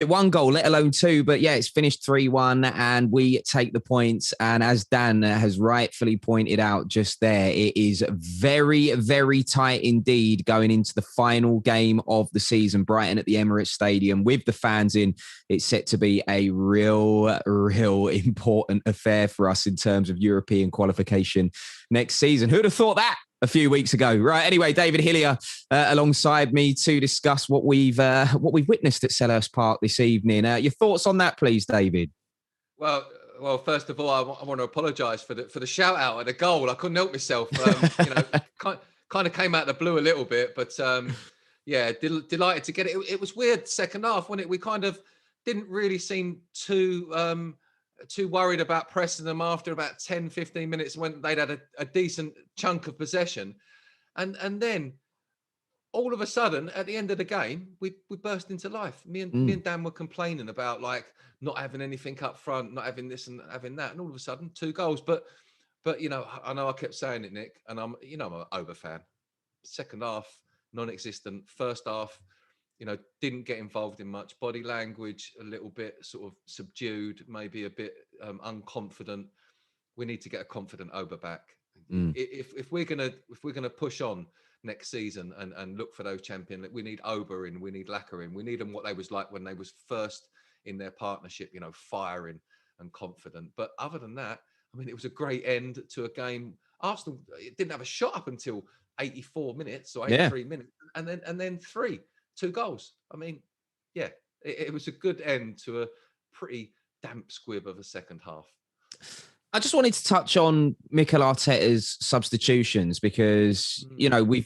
One goal, let alone two. But yeah, it's finished 3-1 and we take the points. And as Dan has rightfully pointed out just there, it is very, very tight indeed going into the final game of the season. Brighton at the Emirates Stadium with the fans in. It's set to be a real important affair for us in terms of European qualification next season. Who'd have thought that a few weeks ago? Right. Anyway, David Hillier alongside me to discuss what we've witnessed at Selhurst Park this evening. Your thoughts on that, please, David? Well, first of all, I want to apologise for the shout out at the goal. I couldn't help myself. Kind of came out of the blue a little bit, but yeah, delighted to get it. It was weird second half, wasn't it? We kind of didn't really seem too worried about pressing them after about 10, 15 minutes when they'd had a decent chunk of possession. And then all of a sudden, at the end of the game, we burst into life. Me and Dan were complaining about like not having anything up front, not having this and having that. And all of a sudden, 2 goals. But you know, I know I kept saying it, Nick, and I'm an Oba fan. Second half, non-existent. First half, didn't get involved in much. Body language, a little bit sort of subdued, maybe a bit unconfident. We need to get a confident Oba back. If we're gonna push on next season and look for those champions, we need Oba in, we need Lacazette in, we need them what they was like when they was first in their partnership, firing and confident. But other than that, I mean, it was a great end to a game. Arsenal didn't have a shot up until 84 minutes or 83 minutes, and then 2 goals. I mean, yeah, it was a good end to a pretty damp squib of a second half. I just wanted to touch on Mikel Arteta's substitutions because,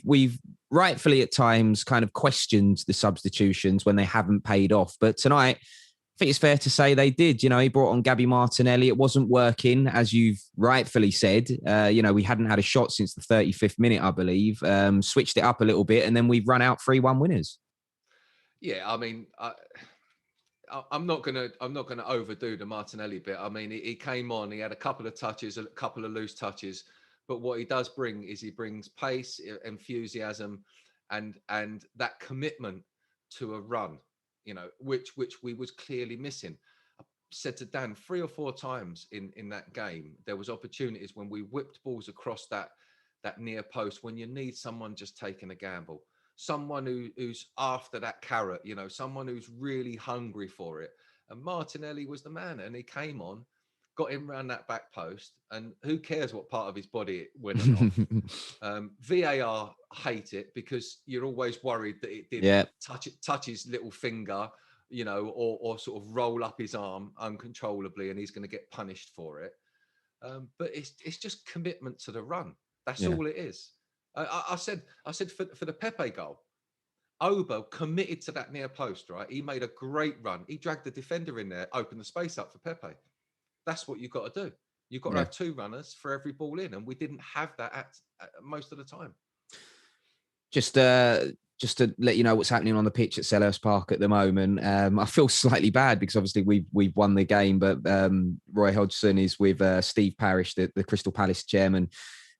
we've rightfully at times kind of questioned the substitutions when they haven't paid off. But tonight, I think it's fair to say they did. He brought on Gabby Martinelli. It wasn't working, as you've rightfully said. We hadn't had a shot since the 35th minute, I believe. Switched it up a little bit, and then we've run out 3-1 winners. Yeah, I mean, I'm not gonna overdo the Martinelli bit. I mean, he came on, he had a couple of touches, a couple of loose touches, but what he does bring is he brings pace, enthusiasm, and that commitment to a run, which we was clearly missing. I said to Dan 3 or 4 times in that game, there was opportunities when we whipped balls across that near post when you need someone just taking a gamble. Someone who's after that carrot, someone who's really hungry for it. And Martinelli was the man, and he came on, got him around that back post, and who cares what part of his body it went off. VAR hate it because you're always worried that it did touch his little finger, or sort of roll up his arm uncontrollably, and he's going to get punished for it. But it's just commitment to the run. That's all it is. I said for the Pepe goal, Oba committed to that near post, right? He made a great run. He dragged the defender in there, opened the space up for Pepe. That's what you've got to do. You've got to have 2 runners for every ball in, and we didn't have that at most of the time. Just to let you know what's happening on the pitch at Selhurst Park at the moment. I feel slightly bad because obviously we've won the game, but Roy Hodgson is with Steve Parish, the Crystal Palace chairman,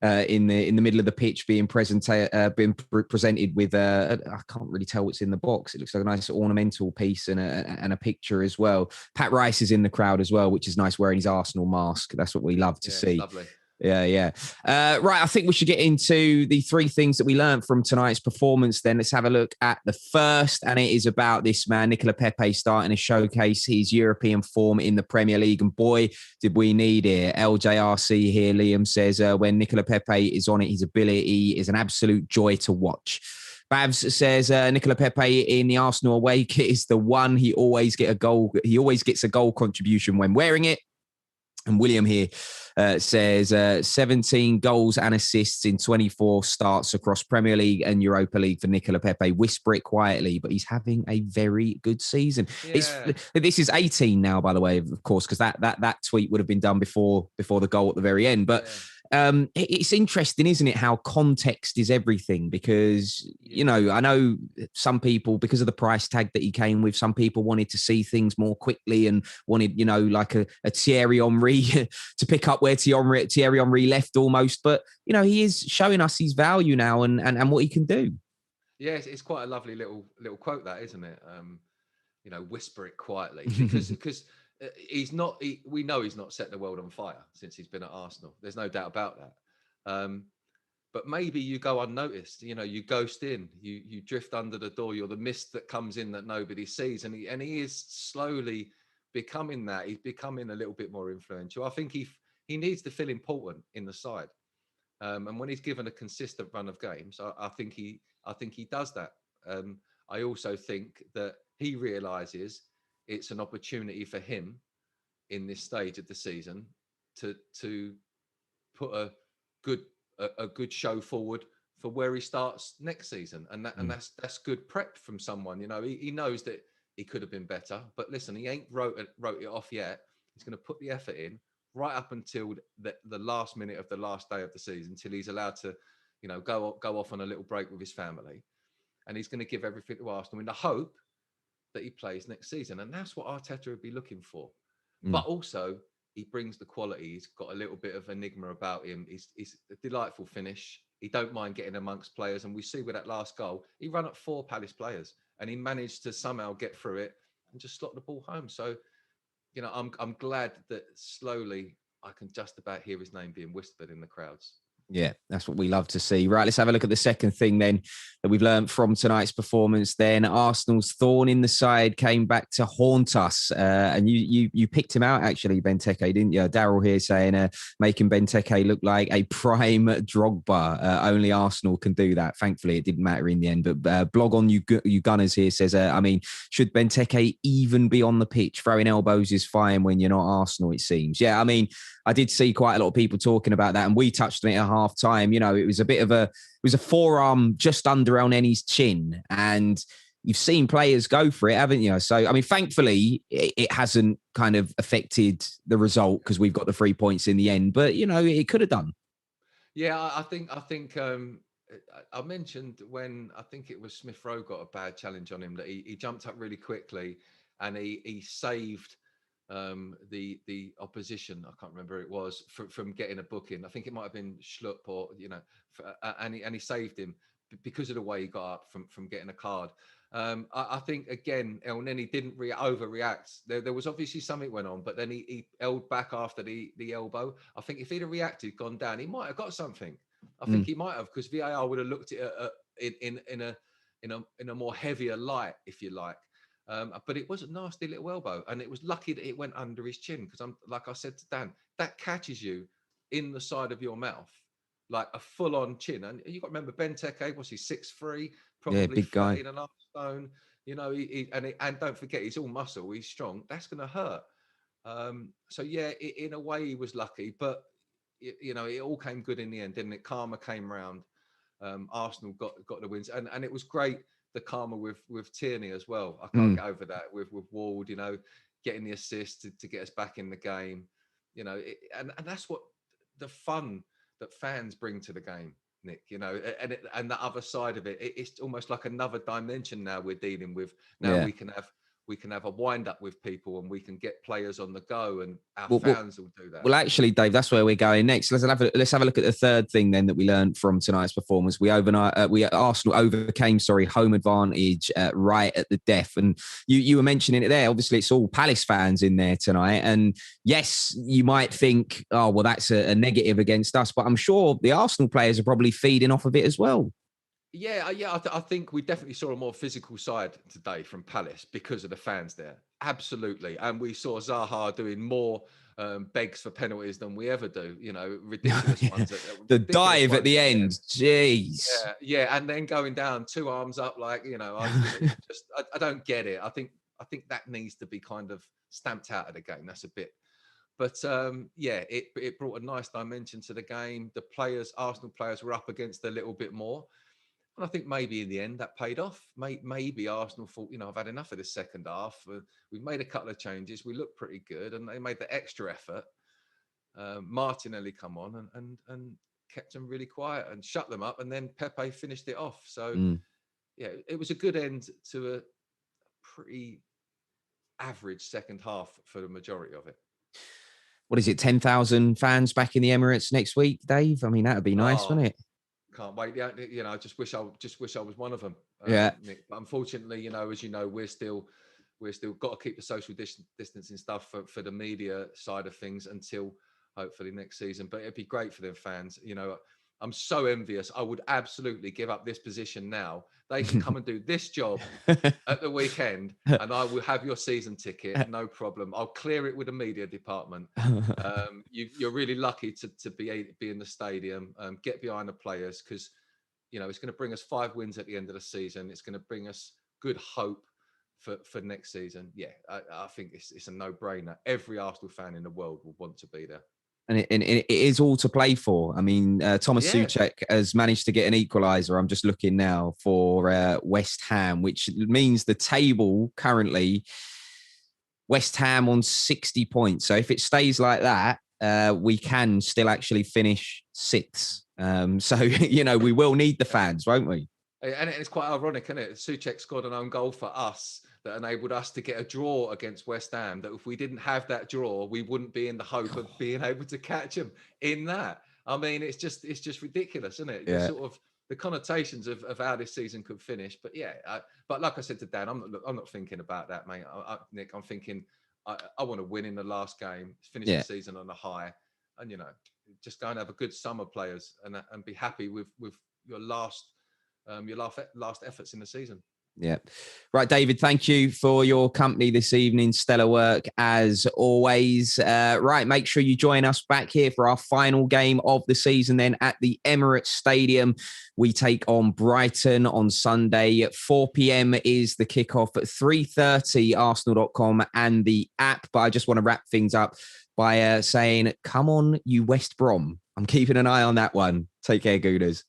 in the middle of the pitch being presented with I can't really tell what's in the box. It looks like a nice ornamental piece and a picture as well. Pat Rice is in the crowd as well, which is nice, wearing his Arsenal mask. That's what we love to see. Lovely. Yeah. Right, I think we should get into the 3 things that we learned from tonight's performance then. Let's have a look at the first, and it is about this man, Nicolas Pepe, starting to showcase his European form in the Premier League. And boy, did we need it. LJRC here, Liam says, when Nicolas Pepe is on it, his ability is an absolute joy to watch. Babs says Nicolas Pepe in the Arsenal away kit is the one. He always gets a goal contribution when wearing it. And William here says 17 goals and assists in 24 starts across Premier League and Europa League for Nicolas Pepe. Whisper it quietly, but he's having a very good season. Yeah. This is 18 now, by the way, of course, because that tweet would have been done before the goal at the very end. But it's interesting, isn't it, how context is everything? Because, I know some people, because of the price tag that he came with, some people wanted to see things more quickly and wanted, like a Thierry Henry to pick up where Thierry Henry left almost. But, he is showing us his value now and what he can do. Yeah, it's quite a lovely little quote, that, isn't it? whisper it quietly because he's not. We know he's not set the world on fire since he's been at Arsenal. There's no doubt about that. But maybe you go unnoticed. You ghost in. You drift under the door. You're the mist that comes in that nobody sees. And he is slowly becoming that. He's becoming a little bit more influential. I think he needs to feel important in the side. And when he's given a consistent run of games, I think he does that. I also think that he realises it's an opportunity for him in this stage of the season to put a good show forward for where he starts next season, and that's good prep from someone. He knows that he could have been better, but listen, he ain't wrote it off yet. He's going to put the effort in right up until the last minute of the last day of the season, until he's allowed to, go off on a little break with his family, and he's going to give everything to Arsenal in the hope that he plays next season, and that's what Arteta would be looking for. But also, he brings the quality. He's got a little bit of enigma about him. He's a delightful finish. He don't mind getting amongst players, and we see with that last goal, he ran at 4 Palace players, and he managed to somehow get through it and just slot the ball home. So, I'm glad that slowly I can just about hear his name being whispered in the crowds. Yeah, that's what we love to see. Right, let's have a look at the second thing then that we've learned from tonight's performance. Then Arsenal's thorn in the side came back to haunt us, and you picked him out actually, Benteke, didn't you? Daryl here saying making Benteke look like a prime Drogba. Only Arsenal can do that. Thankfully, it didn't matter in the end. But blog on you Gunners here says, should Benteke even be on the pitch? Throwing elbows is fine when you're not Arsenal, it seems. Yeah, I did see quite a lot of people talking about that, and we touched on it at half time. It was it was a forearm just under Elneny's chin, and you've seen players go for it, haven't you? So, thankfully, it hasn't kind of affected the result because we've got the 3 points in the end, but, it could have done. Yeah, I think I mentioned when I think it was Smith Rowe got a bad challenge on him that he jumped up really quickly and he saved the opposition. I can't remember who it was from getting a booking. I think it might have been Schlupp or and he saved him because of the way he got up from getting a card. I think again Elneny didn't overreact. There was obviously something went on, but then he held back after the elbow. I think if he'd have reacted, gone down, he might have got something. I think he might have, because VAR would have looked at it in a more heavier light, if you like. But it was a nasty little elbow, and it was lucky that it went under his chin, because like I said to Dan, that catches you in the side of your mouth, like a full-on chin. And you got to remember, Benteke, was he 6'3", probably big guy, 13.5 stone. And don't forget, he's all muscle, he's strong. That's going to hurt. So yeah, in a way, he was lucky, but it all came good in the end, didn't it? Karma came round. Arsenal got the wins, and it was great. The karma with Tierney as well. I can't get over that with Ward, getting the assist to get us back in the game, and that's what the fun that fans bring to the game, Nick, and the other side of it, it's almost like another dimension now we're dealing with. Now we can have a wind up with people, and we can get players on the go, and our fans will do that. Well, actually, Dave, that's where we're going next. Let's have a look at the third thing then that we learned from tonight's performance. Arsenal overcame, home advantage right at the death, and you were mentioning it there. Obviously, it's all Palace fans in there tonight, and yes, you might think, oh, well, that's a negative against us, but I'm sure the Arsenal players are probably feeding off of it as well. Yeah. I think we definitely saw a more physical side today from Palace because of the fans there. Absolutely. And we saw Zaha doing more begs for penalties than we ever do, ridiculous ones. The dive at the end. Jeez. Yeah. And then going down, 2 arms up, like, I don't get it. I think that needs to be kind of stamped out of the game. That's a bit. But it brought a nice dimension to the game. The Arsenal players were up against a little bit more. And I think maybe in the end that paid off. Maybe Arsenal thought, I've had enough of this second half. We've made a couple of changes. We look pretty good. And they made the extra effort. Martinelli come on and kept them really quiet and shut them up. And then Pepe finished it off. So, it was a good end to a pretty average second half for the majority of it. What is it, 10,000 fans back in the Emirates next week, Dave? That would be nice, wouldn't it? Can't wait. Yeah, I just wish I was one of them. Yeah. Nick. But unfortunately, as you know, we're still we're still got to keep the social distancing stuff for the media side of things until hopefully next season. But it'd be great for them fans. You know, I'm so envious. I would absolutely give up this position now. They can come and do this job at the weekend, and I will have your season ticket, no problem. I'll clear it with the media department. You're really lucky to be in the stadium, get behind the players, because you know it's going to bring us 5 wins at the end of the season. It's going to bring us good hope for next season. Yeah, I think it's a no-brainer. Every Arsenal fan in the world will want to be there. And it is all to play for. I mean, Thomas Souček has managed to get an equaliser. I'm just looking now for West Ham, which means the table currently, West Ham on 60 points. So if it stays like that, we can still actually finish 6th. So, you know, we will need the fans, won't we? And it's quite ironic, isn't it? Souček scored an own goal for us that enabled us to get a draw against West Ham. That if we didn't have that draw, we wouldn't be in the hope of being able to catch them in that. I mean, it's just ridiculous, isn't it? Yeah. Sort of the connotations of how this season could finish. But yeah, but like I said to Dan, I'm not thinking about that, mate. Nick, I'm thinking I want to win in the last game, finish the season on a high, and you know, just go and have a good summer, players, and be happy with your last efforts in the season. Yeah. Right, David, thank you for your company this evening. Stellar work as always. Right, make sure you join us back here for our final game of the season then at the Emirates Stadium. We take on Brighton on Sunday. At 4 p.m. is the kickoff at 3:30, arsenal.com and the app. But I just want to wrap things up by saying, come on, you West Brom. I'm keeping an eye on that one. Take care, Gooners.